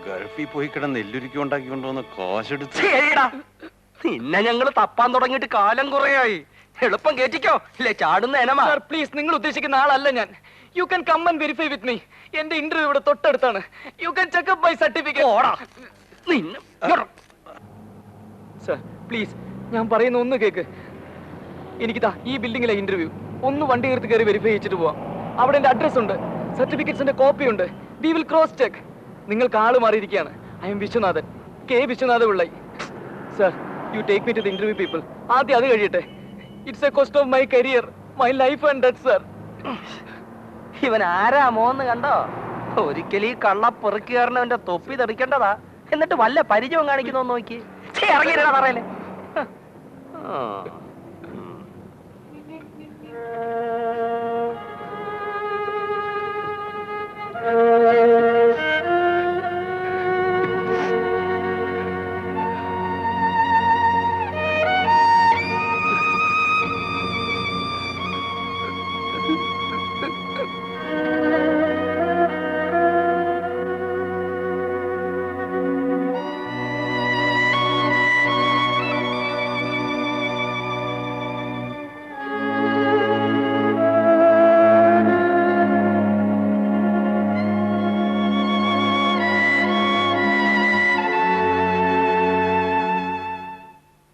ഗൾഫിൽ പോയി കിടന്ന് നെല്ലുരുക്കി ഉണ്ടാക്കിക്കൊണ്ടുവന്ന് കാശെടുത്ത് പിന്നെ ഞങ്ങള് തപ്പാൻ തുടങ്ങിയിട്ട് കാലം കുറയായി. എളുപ്പം കേറ്റിക്കോ, ഇല്ലേ ചാടുന്ന എനമാ. പ്ലീസ്, നിങ്ങൾ ഉദ്ദേശിക്കുന്ന ആളല്ല ഞാൻ. You can come and verify with me. എന്റെ ഇന്റർവ്യൂ ഇവിടെ തൊട്ടടുത്താണ്. You can check up my certificate. Sir please, ഞാൻ പറയുന്ന ഒന്ന് കേക്ക്. എനിക്കിതാ ഈ ബിൽഡിങ്ങിലെ ഇന്റർവ്യൂ. ഒന്ന് വണ്ടി എടുത്ത് കയറി വെരിഫൈ ചെയ്യിച്ചിട്ട് പോവാം. അവിടെ എന്റെ അഡ്രസ് ഉണ്ട്, സർട്ടിഫിക്കറ്റ്സിന്റെ കോപ്പി ഉണ്ട്. We will cross check. നിങ്ങൾക്ക് ആള് മാറിയിരിക്കുകയാണ്. I am Viswanathan, K Viswanatha Pillai. Sir, you take me to the interview people. ആദ്യം അത് കഴിയട്ടെ. It's a cost of my career, my life and death sir. ഇവൻ ആരാമോന്ന് കണ്ടോ? ഒരിക്കലും ഈ കള്ള പെറുക്കുകാരനവന്റെ തൊപ്പി തെറിക്കേണ്ടതാ. എന്നിട്ട് വല്ല പരിചയവും കാണിക്കുന്നോ നോക്കി. ഇറങ്ങിയിട്ടാ പറയലേ.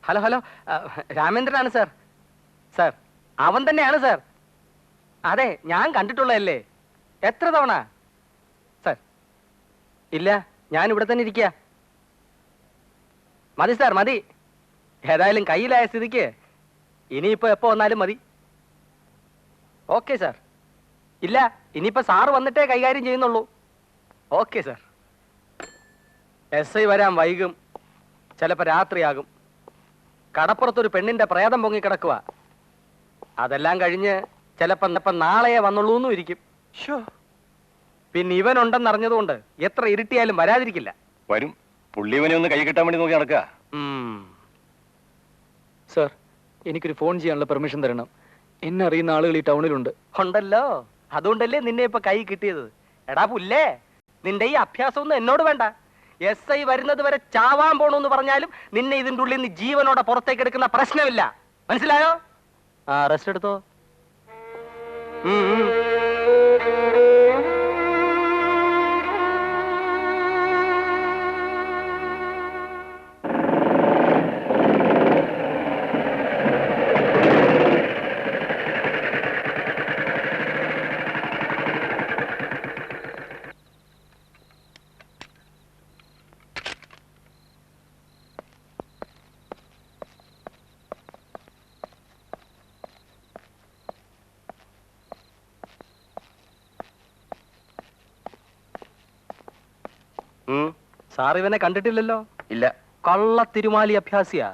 ഹലോ ഹലോ, രാമേന്ദ്രനാണ് സാർ. സാർ അവൻ തന്നെയാണ് സാർ. അതെ, ഞാൻ കണ്ടിട്ടുള്ളതല്ലേ. എത്ര തവണ സാർ? ഇല്ല, ഞാൻ ഇവിടെ തന്നെ ഇരിക്കുക. മതി സാർ, മതി. ഏതായാലും കയ്യിലായ സ്ഥിതിക്ക് ഇനിയിപ്പോ എപ്പോ വന്നാലും മതി. Okay sir. ഇല്ല, ഇനിയിപ്പോ സാറ് വന്നിട്ടേ കൈകാര്യം ചെയ്യുന്നുള്ളൂ. Okay sir. SI വരാൻ വൈകും, ചിലപ്പോ രാത്രിയാകും. കടപ്പുറത്തൊരു പെണ്ണിന്റെ പ്രേതം പൊങ്ങിക്കിടക്കുക. അതെല്ലാം കഴിഞ്ഞ് ചിലപ്പോ നാളെയെ വന്നുള്ളൂന്നും ഇരിക്കും. പിന്നെ ഇവനുണ്ടെന്നറിഞ്ഞതുകൊണ്ട് എത്ര ഇരുട്ടിയാലും വരാതിരിക്കില്ല. വരും. പുള്ളി ഇവനെ ഒന്ന് കൈ കിട്ടാൻ വേണ്ടി നോക്കി നടക്കുക. സർ, എനിക്കൊരു ഫോൺ ചെയ്യാനുള്ള പെർമിഷൻ തരണം. എന്നെ അറിയുന്ന ആളുകൾ ഈ ടൗണിലുണ്ട്. ഉണ്ടല്ലോ, അതുകൊണ്ടല്ലേ നിന്നെ ഇപ്പൊ കൈ കിട്ടിയത്. എടാ പുല്ലേ, നിന്റെ ഈ അഭ്യാസമൊന്നും എന്നോട് വേണ്ട. SI വരുന്നത് വരെ ചാവാൻ പോണെന്ന് പറഞ്ഞാലും നിന്നെ ഇതിന്റെ ഉള്ളിൽ നിന്ന് ജീവനോടെ പുറത്തേക്ക് എടുക്കുന്ന പ്രശ്നമില്ല. മനസ്സിലായോ? റെസ്റ്റ് എടുത്തോ. സാർ ഇവനെ കണ്ടിട്ടില്ലല്ലോ? ഇല്ല. കള്ള തിരുമാലി അഭ്യാസിയാ.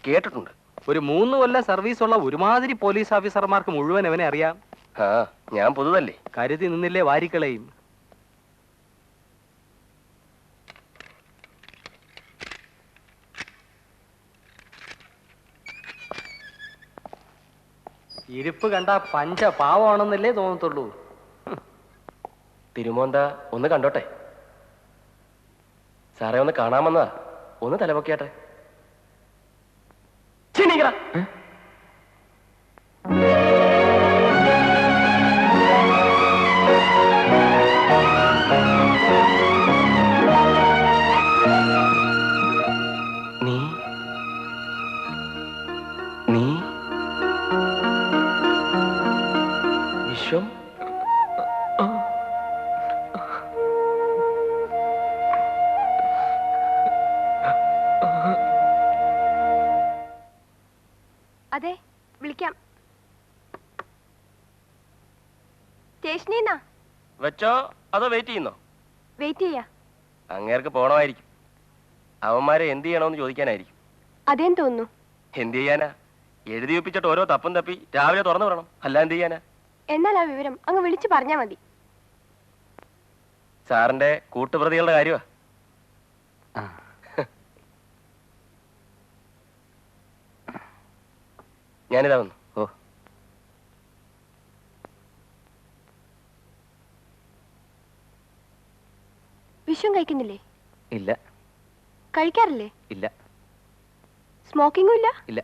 കേട്ടിട്ടുണ്ട്. ഒരു 3 കൊല്ലം സർവീസ് ഉള്ള ഒരുമാതിരി പോലീസ് ഓഫീസർമാർക്ക് മുഴുവൻ ഇവനെ അറിയാം. ഞാൻ പുതുതല്ലേ. കരുതി നിന്നില്ലേ വാരിക്കളയും. ഇരിപ്പ് കണ്ട പഞ്ച പാവമാണെന്നല്ലേ തോന്നത്തുള്ളൂ. തിരുമോന്ത ഒന്ന് കണ്ടോട്ടെ. സാറേ ഒന്ന് കാണാമെന്നാ. ഒന്ന് തലപൊക്കിയാട്ടെ. നീ നീ വിശ്വം? അതെ, വിളിക്കാം. സ്റ്റേഷനിൽ വെച്ചോ അതോ വെയിറ്റ് ചെയ്യുന്നോ? വെയിറ്റ് ചെയ്യാ. അങ്ങേർക്ക് പോണമായിരിക്കും. അവന്മാരെ എന്ത് ചെയ്യണമെന്ന് ചോദിക്കാനായിരിക്കും. അതേം തോന്നുന്നു. എന്ത് ചെയ്യാനാ? എഴുതി ഒപ്പിച്ചിട്ട് ഓരോ തപ്പും തപ്പി രാവിലെ തുറന്നു വിടണം. അല്ല എന്ത് ചെയ്യാനാ? എന്നാൽ ആ വിവരം അങ്ങ് വിളിച്ചു പറഞ്ഞാ മതി. സാറിന്റെ കൂട്ടുപ്രതികളുടെ കാര്യമാ. ഞാനിതാ വന്നു. ഓ, വിഷം കഴിക്കുന്നില്ലേ? ഇല്ല. കഴിക്കാറില്ലേ? ഇല്ല. സ്മോക്കിംഗും ഇല്ല? ഇല്ല.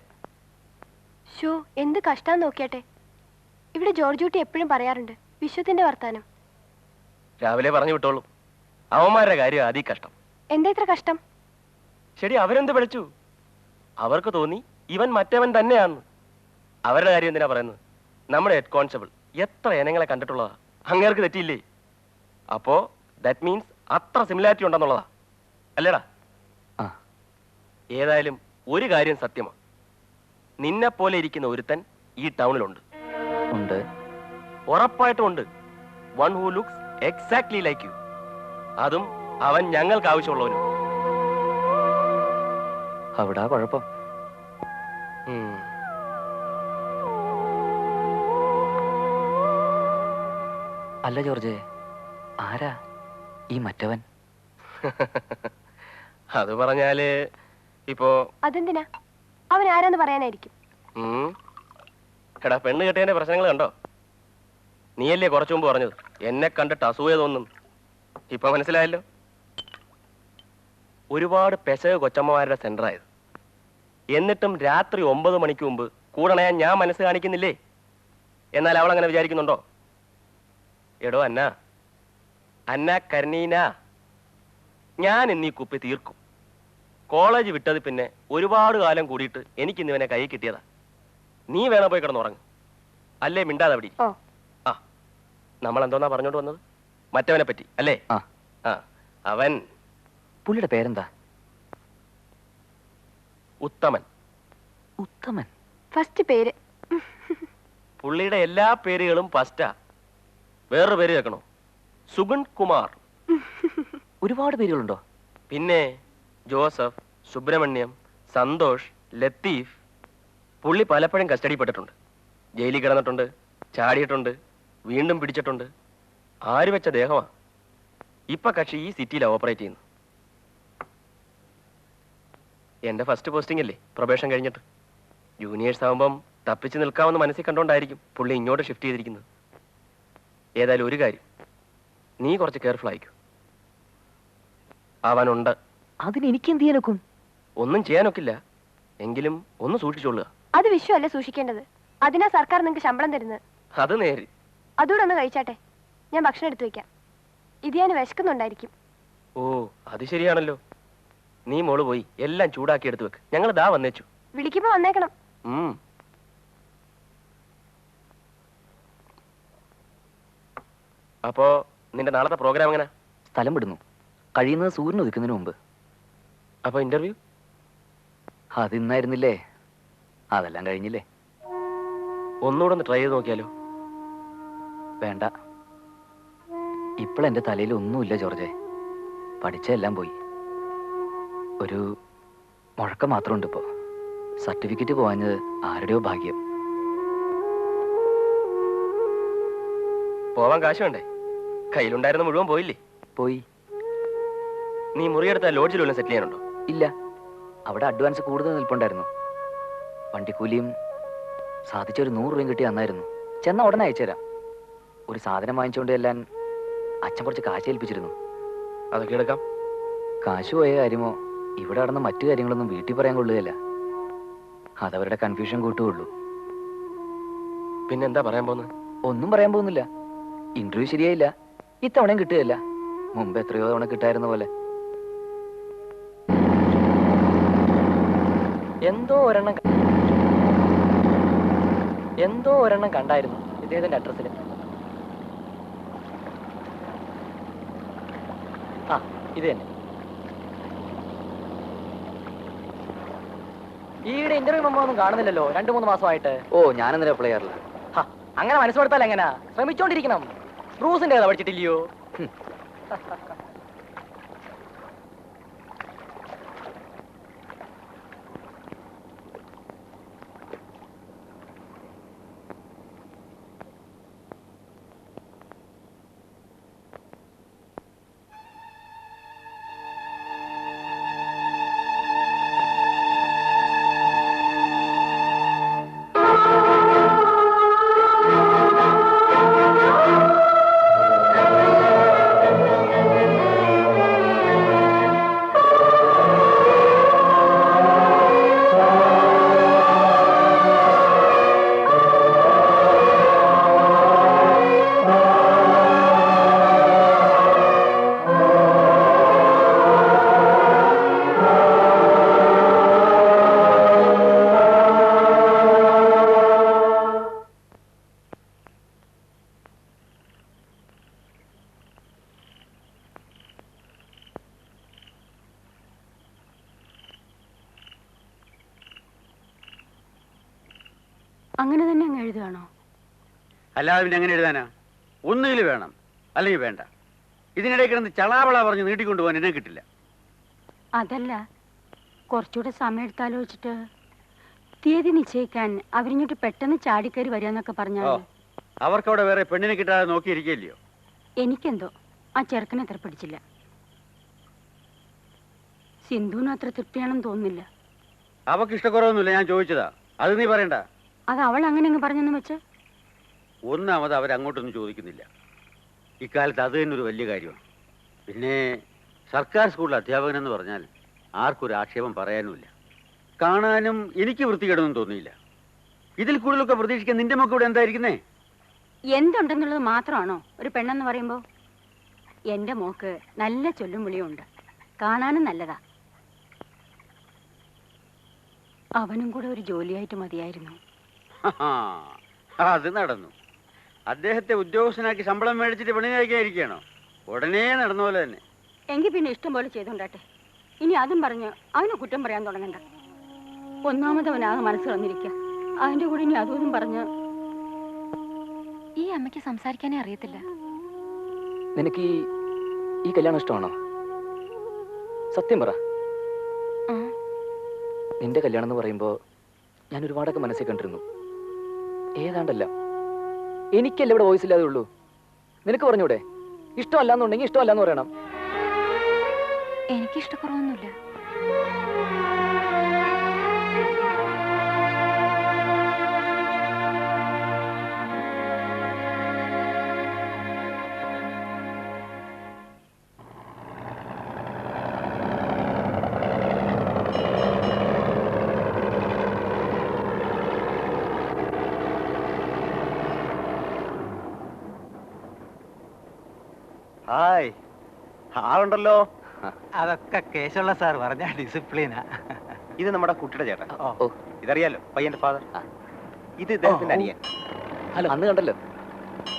ഷോ, എന്ത് കഷ്ടാന്ന് നോക്കിയാട്ടെ. ഇവിടെ ജോർജ് കുട്ടി എപ്പോഴും പറയാറുണ്ട് വിശ്വത്തിന്റെ വർത്താനം. രാവിലെ പറഞ്ഞു വിട്ടോളൂ. അവന്മാരുടെ കാര്യം അതീ കഷ്ടം. എന്താ ഇത്ര കഷ്ടം? ശരി, അവരെന്ത് വിളിച്ചു? അവർക്ക് തോന്നി ഇവൻ മറ്റവൻ തന്നെയാന്ന്. അവരുടെ കാര്യം എന്തിനാ പറയുന്നത്? നമ്മുടെ ഹെഡ് കോൺസ്റ്റബിൾ എത്ര ഇനങ്ങളെ കണ്ടിട്ടുള്ളതാ. അങ്ങേർക്ക് തെറ്റിയില്ലേ? അപ്പോ ദാറ്റ് മീൻസ് അത്ര സിമിലാരിറ്റി ഉണ്ടെന്നുള്ളതാ, അല്ലേടാ? ഏതായാലും ഒരു കാര്യം സത്യമാണ്, നിന്നെ പോലെ ഇരിക്കുന്ന ഒരുത്തൻ ഈ ടൗണിലുണ്ട്. ഉണ്ട്. ഉറപ്പായിട്ടും ഉണ്ട്. One who looks exactly like you. അതും അവൻ ഞങ്ങൾക്ക് ആവശ്യമുള്ളവനും. അവിടാ കുഴപ്പം. അല്ല ജോർജ്, ആരാ ഈ മറ്റവൻ? അത് പറഞ്ഞാല് ഇപ്പോ അതെന്തിനാ? അവൻ ആരാന്ന് പറയാനായിരിക്കും. എടാ, പെണ്ണ് കെട്ടിയതിന്റെ പ്രശ്നങ്ങൾ കണ്ടോ? നീയല്ലേ കുറച്ചു മുമ്പ് പറഞ്ഞത് എന്നെ കണ്ടിട്ട് അസൂയ തോന്നും? ഇപ്പൊ മനസ്സിലായല്ലോ. ഒരുപാട് പെശക കൊച്ചമ്മമാരുടെ സെന്ററായത്. എന്നിട്ടും രാത്രി 9 മണിക്ക് മുമ്പ് കൂടണയാൻ ഞാൻ മനസ്സ് കാണിക്കുന്നില്ലേ? എന്നാൽ അവൾ അങ്ങനെ വിചാരിക്കുന്നുണ്ടോ? എടോ അന്ന കരണീന, ഞാൻ ഇന്നീ കുപ്പി തീർക്കും. കോളേജ് വിട്ടത് പിന്നെ ഒരുപാട് കാലം കൂടിയിട്ട് എനിക്ക് ഇന്നിവനെ കൈ കിട്ടിയതാ. നീ വേണം പോയി കിടന്നുറങ്ങ്, അല്ലേ മിണ്ടാതെ അവിടെ. ആ, നമ്മൾ എന്തോന്നാ പറഞ്ഞോണ്ട് വന്നത്? മറ്റവനെ പറ്റി അല്ലേ? അവൻ, പുള്ളിയുടെ പേരെന്താ? ഉത്തമൻ. ഉത്തമൻ ഫസ്റ്റ് പേര്. പുള്ളിയുടെ എല്ലാ പേരുകളും ഫസ്റ്റാ. വേറൊരു പേര് കേൾക്കണോ? സുഗുൺ കുമാർ. ഒരുപാട് പേരുകളുണ്ടോ? പിന്നെ ജോസഫ്, സുബ്രഹ്മണ്യം, സന്തോഷ്, ലത്തീഫ്. പുള്ളി പലപ്പോഴും കസ്റ്റഡിപ്പെട്ടിട്ടുണ്ട്, ജയിലിൽ കിടന്നിട്ടുണ്ട്, ചാടിയിട്ടുണ്ട്, വീണ്ടും പിടിച്ചിട്ടുണ്ട്. ആര് വെച്ച ദേഹമാ. ഇപ്പൊ കക്ഷി ഈ സിറ്റിയിലാണ് ഓപ്പറേറ്റ് ചെയ്യുന്നത്. എന്റെ ഫസ്റ്റ് പോസ്റ്റിംഗ് അല്ലേ, പ്രൊബേഷൻ കഴിഞ്ഞിട്ട്. ജൂനിയേഴ്സ് ആവുമ്പം തപ്പിച്ച് നിൽക്കാമെന്ന് മനസ്സിൽ കണ്ടോണ്ടായിരിക്കും പുള്ളി ഇങ്ങോട്ട് ഷിഫ്റ്റ് ചെയ്തിരിക്കുന്നത്. ഏതായാലും ഒരു കാര്യം, നീ കുറച്ച് കെയർഫുൾ ആയിക്കൂ. അവനുണ്ട്. അതിന് എനിക്ക് എന്ത് ചെയ്യാനൊക്കും? ഒന്നും ചെയ്യാനൊക്കില്ല, എങ്കിലും ഒന്ന് സൂക്ഷിച്ചോളുക. അത് വിശ്വല്ലേ സൂക്ഷിക്കേണ്ടത്. അതിനാ സർക്കാർ നിങ്ങൾക്ക് ശമ്പളം തരുന്നത്. അത് നേര്. അതുകൂടെ ഒന്ന് കഴിച്ചാട്ടെ, ഞാൻ ഭക്ഷണം എടുത്തു വെക്കാം. ഇത് ഞാൻ വിശക്കുന്നുണ്ടായിരിക്കും. ഓ, അത് ശരിയാണല്ലോ. നീ മോള് പോയി എല്ലാം ചൂടാക്കി എടുത്തു വെക്ക്, ഞങ്ങൾ ദാ വന്നേച്ചു. വിളിക്കുമ്പോ വന്നേക്കണം. അപ്പോ നിന്റെ നാളത്തെ പ്രോഗ്രാം എങ്ങനെ? സ്ഥലം വിടുന്നു, കഴിയുന്നത് സൂര്യൻ ഉദിക്കുന്നതിന് മുമ്പ്. അപ്പൊ ഇന്റർവ്യൂ അതിന്നായിരുന്നില്ലേ? അതെല്ലാം കഴിഞ്ഞില്ലേ? ഒന്നുകൂടെ ഒന്ന് ട്രൈ ചെയ്ത് നോക്കിയാലോ? വേണ്ട, ഇപ്പോഴെന്റെ തലയിൽ ഒന്നുമില്ല ജോർജെ. പഠിച്ചെല്ലാം പോയി. ഒരു മുഴക്കം മാത്രമുണ്ട് ഇപ്പോ. സർട്ടിഫിക്കറ്റ് പോവാഞ്ഞത് ആരുടെയോ ഭാഗ്യം. പോവാൻ കാശ് വേണ്ടേ? കയ്യിലുണ്ടായിരുന്ന മുഴുവൻ പോയില്ലേ? പോയി. നീ മുറിയെടുത്ത ലോഡ്ജിൽ വല്ലതും സെറ്റിൽ ചെയ്യാനുണ്ടോ? ഇല്ല, അവിടെ അഡ്വാൻസ് കൂടുതൽ നിൽപ്പുണ്ടായിരുന്നു. വണ്ടിക്കൂലിയും സാധിച്ചൊരു 100 രൂപയും കിട്ടി തന്നായിരുന്നു. ചെന്ന ഉടനെ അയച്ചുതരാം. ഒരു സാധനം വാങ്ങിച്ചുകൊണ്ട് എല്ലാം അച്ഛൻ കുറച്ച് കാശ് ഏൽപ്പിച്ചിരുന്നു. അതൊക്കെ എടുക്കാം. കാശ് പോയ കാര്യമോ ഇവിടെ നടന്ന മറ്റു കാര്യങ്ങളൊന്നും വീട്ടിൽ പറയാൻ കൊള്ളുകയല്ല. അതവരുടെ കൺഫ്യൂഷൻ കൂട്ടുകയുള്ളൂ. പിന്നെന്താ പറയാൻ പോകുന്നത്? ഒന്നും പറയാൻ പോകുന്നില്ല. ഇന്റർവ്യൂ ശരിയായില്ല, ഇത്തവണയും കിട്ടുകയില്ല. മുമ്പ് എത്രയോ തവണ കിട്ടായിരുന്ന പോലെ. എന്തോ ഒരെണ്ണം കണ്ടായിരുന്നു ഇദ്ദേഹത്തിന്റെ അഡ്രസ്സിൽ. ആ, ഇത് തന്നെ. ഈയിടെ ഇന്റർവ്യൂ മെമ്പർ ഒന്നും കാണുന്നില്ലല്ലോ, 2-3 മാസമായിട്ട്. ഓ, ഞാനെന്തിനാ അപ്ലൈ ചെയ്യാറില്ല. അങ്ങനെ മനസ്സുപെടുത്താൽ എങ്ങനാ? ശ്രമിച്ചോണ്ടിരിക്കണം. ബ്രൂസിന്റെ കഥ പഠിച്ചിട്ടില്ലയോ? അങ്ങനെ തന്നെ അങ്ങ് എഴുതുകയാണോ? അല്ലാതെ പിന്നെ എങ്ങനെ എഴുതാനാ? ഒന്നുകിൽ വേണം, അല്ലെങ്കിൽ വേണ്ട. ഇതിനിടെ കിടന്ന് ചളാവള പറഞ്ഞ് നീട്ടിക്കൊണ്ടുപോകാൻ എന്നെ കിട്ടില്ല. അതല്ല, കുറച്ചുകൂടെ സമയം എടുത്താലോചിച്ചിട്ട് തീയതി നിശ്ചയിക്കാൻ അവരിങ്ങോട്ട് പെട്ടെന്ന് ചാടിക്കയറി വരികയെന്നൊക്കെ പറഞ്ഞാൽ അവർക്കവിടെ വേറെ പെണ്ണിനെ കിട്ടാതെ നോക്കിയിരിക്കില്ലയോ? എനിക്കെന്തോ ആ ചെറുക്കനെ അത്ര പിടിച്ചില്ല. സിന്ധുവിന് അത്ര തൃപ്തിയാണെന്ന് തോന്നുന്നില്ല. അവക്ക് ഇഷ്ടക്കുറവൊന്നുമില്ല, ഞാൻ ചോദിച്ചതാ. അത് നീ പറയണ്ട. അത് അവൾ അങ്ങനെ അങ്ങ് പറഞ്ഞെന്ന് വെച്ച് ഒന്നാമത് അവരങ്ങോട്ടൊന്നും ചോദിക്കുന്നില്ല. ഇക്കാലത്ത് അത് തന്നെ ഒരു വലിയ കാര്യമാണ്. പിന്നെ സർക്കാർ സ്കൂളിലെ അധ്യാപകനെന്ന് പറഞ്ഞാൽ ആർക്കൊരു ആക്ഷേപം പറയാനുമില്ല. കാണാനും എനിക്ക് വൃത്തികേടൊന്നും തോന്നിയില്ല. ഇതിൽ കൂടുതലൊക്കെ പ്രതീക്ഷിക്കാൻ നിന്റെ മക്കൾ ഇവിടെ എന്തായിരിക്കുന്നേ? എന്തുണ്ടെന്നുള്ളത് മാത്രമാണോ ഒരു പെണ്ണെന്ന് പറയുമ്പോൾ? എൻ്റെ മോക്ക് നല്ല ചൊല്ലും വിളിയും ഉണ്ട്, കാണാനും നല്ലതാ. അവനും കൂടെ ഒരു ജോലിയായിട്ട് മതിയായിരുന്നു. അത് നടന്നു. അദ്ദേഹത്തെ ഉദ്യോഗസ്ഥനാക്കി ശമ്പളം മേടിച്ചിട്ട് പണി കഴിക്കാതിരിക്കുകയാണോ? ഉടനെ നടന്ന പോലെ തന്നെ. എങ്കിൽ പിന്നെ ഇഷ്ടം പോലെ ചെയ്തോണ്ടാട്ടെ. ഇനി അതും പറഞ്ഞ് അവനെ കുറ്റം പറയാൻ തുടങ്ങണ്ട. ഒന്നാമത് അവനാകെ മനസ്സ് കളഞ്ഞിരിക്കുക. അതിൻ്റെ കൂടെ ഇനി അതും പറഞ്ഞ് ഈ അമ്മയ്ക്ക് സംസാരിക്കാനേ അറിയത്തില്ല. നിനക്ക് ഈ കല്യാണം ഇഷ്ടമാണോ? സത്യം പറ. നിന്റെ കല്യാണം എന്ന് പറയുമ്പോൾ ഞാൻ ഒരുപാടൊക്കെ മനസ്സിൽ കണ്ടിരുന്നു. ഏതാണ്ടല്ല എനിക്കല്ല ഇവിടെ വോയിസ് ഇല്ലാതെ ഉള്ളൂ. നിനക്ക് പറഞ്ഞൂടെ? ഇഷ്ടമല്ലാന്നുണ്ടെങ്കിൽ ഇഷ്ടമല്ലാന്ന് പറയണം. എനിക്കിഷ്ടക്കുറവൊന്നുമില്ല. ഹായ്, ആളുണ്ടല്ലോ. അതൊക്കെ കേശുള്ള സാർ പറഞ്ഞ ഡിസിപ്ലിനാ. ഇത് നമ്മുടെ കുട്ടിയുടെ ചേട്ടൻ. ഓ, ഇതറിയാലോ, പയ്യന്റെ ഫാദർ. ഇത് ഇദ്ദേഹത്തിന്റെ അനിയൻ. ഹലോ, അന്ന് കണ്ടല്ലോ.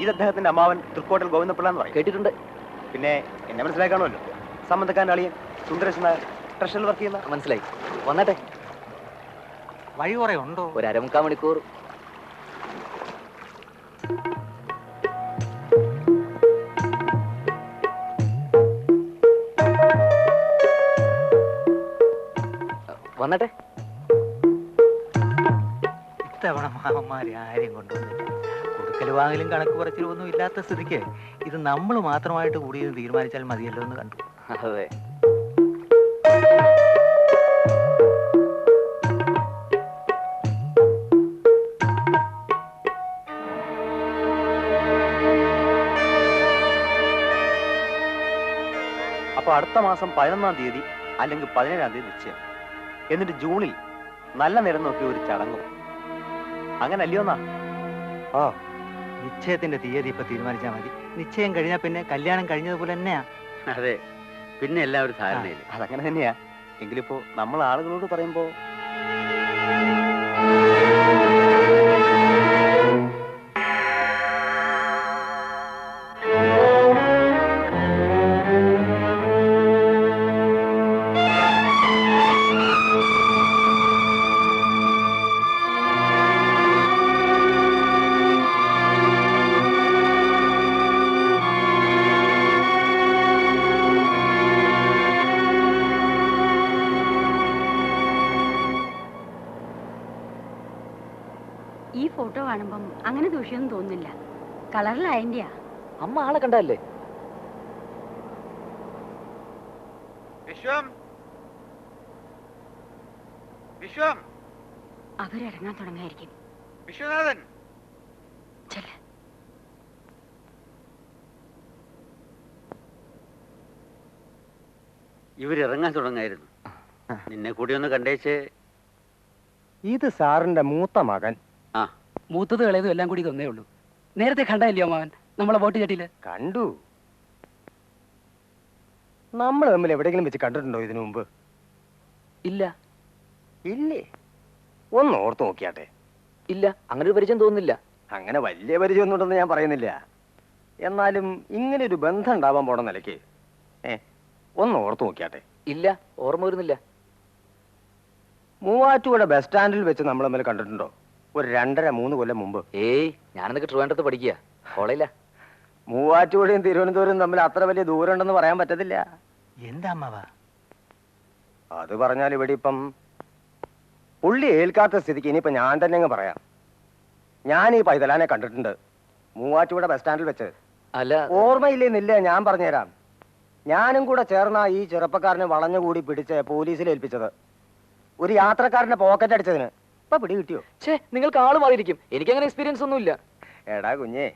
ഇത് അദ്ദേഹത്തിന്റെ അമ്മാവൻ തൃക്കോട്ടൽ ഗോവിന്ദപിള്ള എന്ന് പറയും. കേട്ടിട്ടുണ്ട്. പിന്നെ എന്നെ മനസ്സിലാക്കണമല്ലോ, സംബന്ധക്കാരൻ അളിയൻ സുന്ദരേശ് നായർ, ട്രഷറിൽ വർക്ക് ചെയ്യുന്ന. മനസ്സിലായി. വന്നട്ടെ. വഴി കുറെ ഉണ്ടോ? ഒരു 1/4 മണിക്കൂർ. വന്നട്ടെ. ഇത്തവണ മാമന്മാരെ ആരെയും കൊണ്ടുവന്നില്ല. കൊടുക്കൽ വാങ്ങലും കണക്ക് പറച്ചിലൊന്നും ഇല്ലാത്ത സ്ഥിതിക്ക് ഇത് നമ്മൾ മാത്രമായിട്ട് കൂടി തീരുമാനിച്ചാൽ മതിയല്ലോ എന്ന് കണ്ടു. അതെ. അപ്പൊ അടുത്ത മാസം 11-ാം തീയതി അല്ലെങ്കിൽ 17-ാം തീയതി നിശ്ചയം. എന്നിട്ട് ജൂണിൽ നല്ല നേരം നോക്കി ഒരു ചടങ്ങും. അങ്ങനെ അല്ലയോന്നാ? നിശ്ചയത്തിന്റെ തീയതി ഇപ്പൊ തീരുമാനിച്ചാൽ മതി. നിശ്ചയം കഴിഞ്ഞാൽ പിന്നെ കല്യാണം കഴിഞ്ഞതുപോലെ തന്നെയാ. അതെ, പിന്നെ എല്ലാവരും ധാരണയില്ല. അതങ്ങനെ തന്നെയാ. എങ്കിലിപ്പോ നമ്മൾ ആളുകളോട് പറയുമ്പോ ഈ ഫോട്ടോ കാണുമ്പം അങ്ങനെ ദൂഷ്യമൊന്നും തോന്നുന്നില്ല. കളറിലായതിൻ്റെയാ. അമ്മ ആളെ കണ്ടല്ലേ? വിശ്വം, വിശ്വം, അവരിറങ്ങാൻ തുടങ്ങായിരിക്കും. വിശ്വനാഥൻ. ചെല്ല്. ഇവരിറങ്ങാൻ തുടങ്ങായിരുന്നു. നിന്നെ കൂടി ഒന്ന് കണ്ടേച്ച്. ഇത് സാറിന്റെ മൂത്ത മകൻ. ആ, മൂത്തത് ഇളയതും എല്ലാം കൂടി ഒന്നേ ഉള്ളൂ. നേരത്തെ കണ്ടല്ലോ മാവൻ നമ്മളെ വോട്ട് ചട്ടിയില്. കണ്ടു. നമ്മൾ തമ്മിൽ എവിടെയെങ്കിലും വെച്ച് കണ്ടിട്ടുണ്ടോ ഇതിനു മുമ്പ്? ഇല്ല. ഇല്ലേ? ഒന്ന് ഓർത്ത് നോക്കിയാട്ടെ. ഇല്ല, അങ്ങനെ ഒരു പരിചയം തോന്നുന്നില്ല. അങ്ങനെ വലിയ പരിചയമൊന്നും ഉണ്ടെന്ന് ഞാൻ പറയുന്നില്ല. എന്നാലും ഇങ്ങനെ ഒരു ബന്ധം ഉണ്ടാവാൻ പോണ നിലയ്ക്ക് ഒന്ന് ഓർത്ത് നോക്കിയാട്ടെ. ഇല്ല, ഓർമ്മ വരുന്നില്ല. മൂവാറ്റുപുഴ ബസ് സ്റ്റാൻഡിൽ വെച്ച് നമ്മൾ തമ്മിൽ കണ്ടിട്ടുണ്ടോ? ഒരു 2.5-3 കൊല്ലം മുമ്പ്. ഏയ് ഞാനെന്നൊക്കെ ട്രിവാൻഡ്രത്ത് പഠിക്കുക, കോളേജില്ല. മൂവാറ്റുപുഴയും തിരുവനന്തപുരം തമ്മിൽ അത്ര വലിയ ദൂരം ഉണ്ടെന്ന് പറയാൻ പറ്റത്തില്ല. എന്താ അമ്മാവ അത് പറഞ്ഞാൽ ഇവിടെ ഇപ്പം പുള്ളി ഏൽക്കാത്ത സ്ഥിതിക്ക് ഇനിയിപ്പോ ഞാൻ തന്നെ അങ്ങ് പറയാം. ഞാൻ ഈ പൈതലാനെ കണ്ടിട്ടുണ്ട് മൂവാറ്റുപുഴ ബസ് സ്റ്റാൻഡിൽ വെച്ച്. അല്ല, ഓർമ്മയില്ലെന്നില്ല, ഞാൻ പറഞ്ഞുതരാം. ഞാനും കൂടെ ചേർന്ന ഈ ചെറുപ്പക്കാരനെ വളഞ്ഞുകൂടി പിടിച്ച് പോലീസിൽ ഏൽപ്പിച്ചത്. ഒരു യാത്രക്കാരന്റെ പോക്കറ്റ് അടിച്ചതിന്. ഇപ്പൊ പിടി കിട്ടിയോ? നിങ്ങൾക്ക് ആള് മാറിയിരിക്കും, എനിക്കങ്ങനെ എക്സ്പീരിയൻസ് ഒന്നുമില്ല. എടാ കുഞ്ഞേ,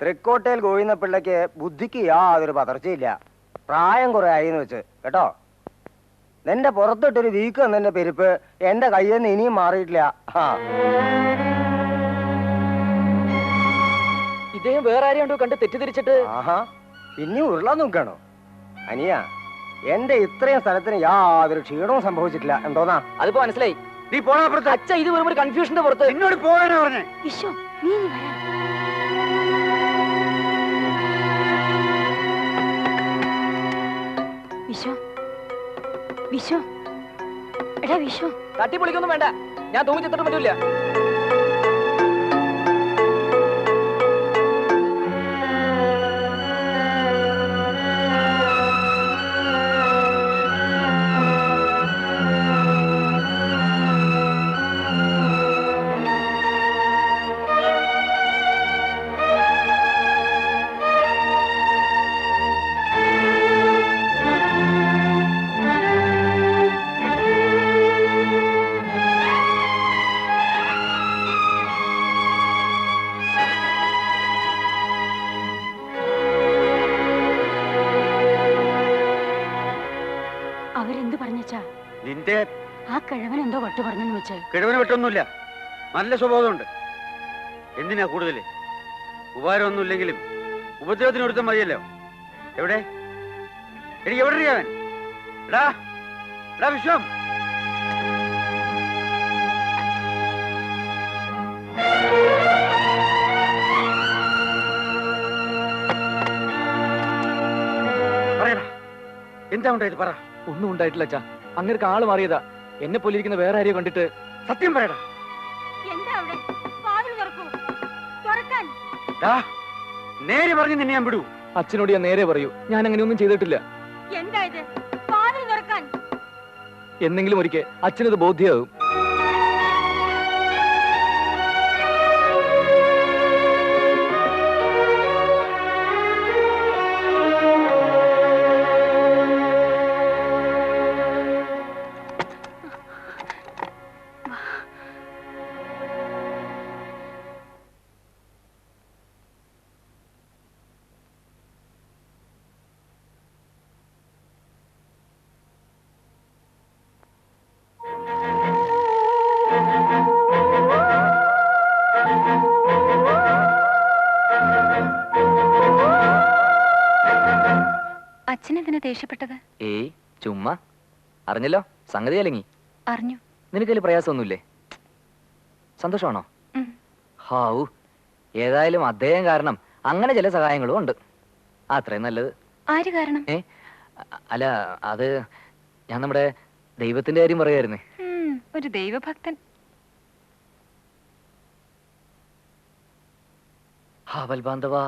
തൃക്കോട്ടയിൽ ഗോവിന്ദപിള്ളയ്ക്ക് ബുദ്ധിക്ക് യാതൊരു പതർച്ചയില്ല. പ്രായം കുറെ ആയിന്ന് വെച്ച് കേട്ടോ. നിന്റെ പുറത്തിട്ടൊരു വീക്ക് എന്നെ പെരുപ്പ് എന്റെ കയ്യിൽ നിന്ന് ഇനിയും മാറിയിട്ടില്ല. ഇദ്ദേഹം വേറെ ആരെയുണ്ടോ കണ്ട് തെറ്റിദ്ധരിച്ചിട്ട്? ആഹാ, ഇനിയും ഉരുളാൻ നോക്കാണോ? അനിയ, എന്റെ ഇത്രയും സ്ഥലത്തിന് യാതൊരു ക്ഷീണവും സംഭവിച്ചിട്ടില്ല. എന്തോന്നാ? അതിപ്പോ മനസ്സിലായി. നീ പോണപ്പുറത്ത്. അച്ഛ, ഇത് വെറും ഒരു കൺഫ്യൂഷന്റെ പുറത്ത്. എന്നോട് പോകാനാ പറഞ്ഞേ. വിശ്വം, നീ ഇനി വരാൻ. വിശ്വം, വിശ്വം, എടാ വിശ്വം. തട്ടിപ്പൊളിക്കൊന്നും വേണ്ട, ഞാൻ തൂങ്ങിച്ചിട്ടും പറ്റില്ല. അവരെന്ത് പറഞ്ഞാ? നിന്റെ ആ കിഴവൻ എന്തോ വട്ട് പറഞ്ഞെന്ന് വെച്ച്. കിഴവന് വിട്ടൊന്നുമില്ല, നല്ല സ്വഭാവമുണ്ട്. എന്തിനാ കൂടുതൽ? ഉപകാരമൊന്നുമില്ലെങ്കിലും ഉപദ്രവത്തിന് ഒരുത്തം മതിയല്ലോ. എവിടെ എനിക്ക് എവിടെ അറിയാവൻ? എടാ എടാ വിശ്വം, പറയടാ, എന്താ ഉണ്ടായത്? പറ. ഒന്നും ഉണ്ടായിട്ടില്ല അച്ഛാ, അങ്ങനെ ആള് മാറിയതാ. എന്നെ പോലെ ഇരിക്കുന്ന വേറെ ആരെയോ കണ്ടിട്ട്. സത്യം പറയടാ. എന്താ അവിടെ? വാതിൽ തുറക്കൂ, തുറക്കാൻ. നേരെ പറഞ്ഞ് നിന്നെ ഞാൻ വിടൂ. അച്ഛനോട് ഞാൻ നേരെ പറയൂ, ഞാൻ അങ്ങനെ ഒന്നും ചെയ്തിട്ടില്ല. എന്താ ഇത്? വാതിൽ തുറക്കാൻ. എന്നെങ്കിലും ഒരിക്കൽ അച്ഛനത് ബോധ്യമാകും. അച്ഛനെന്തിനാ ദേഷ്യപ്പെട്ടത്? ഏയ് ചുമ്മാ. അറിഞ്ഞല്ലോ, സംഗതി അലങ്ങി. അറിഞ്ഞു. നിനക്കതിൽ പ്രയാസമൊന്നുമില്ലേ? സന്തോഷമാണോ? ഹാവു, ഏതായാലും അദ്ദേഹം കാരണം അങ്ങനെ ചില സഹായങ്ങളും ഉണ്ട്. അത്രയും നല്ലത്. ആര് കാരണം? അല്ല, അത് ഞാൻ നമ്മുടെ ദൈവത്തിന്റെ കാര്യം പറയായിരുന്നേ. ഒരു ദൈവഭക്തൻ. ഹാ ബൽബാന്ധവാ.